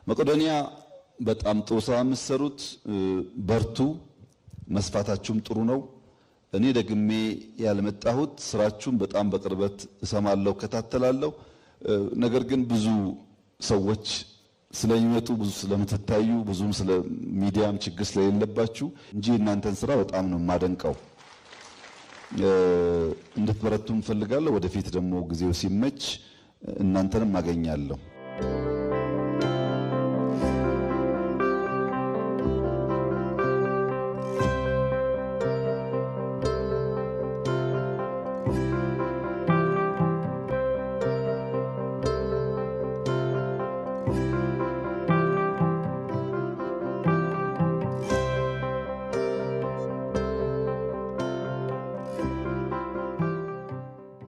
መቄዶንያ በጣም ጥሩ ስራ የምትሰሩት በርቱ፣ መስፋታችሁም ጥሩ ነው። እኔ ደግሜ ያልመጣሁት ስራችሁን በጣም በቅርበት እሰማለሁ፣ ከታተላለሁ። ነገር ግን ብዙ ሰዎች ስለሚመጡ ብዙ ስለምትታዩ ብዙም ስለ ሚዲያም ችግር ስለሌለባችሁ እንጂ እናንተን ስራ በጣም ነው ማደንቀው። እንድትበረቱም ፈልጋለሁ። ወደፊት ደግሞ ጊዜው ሲመች እናንተንም አገኛለሁ።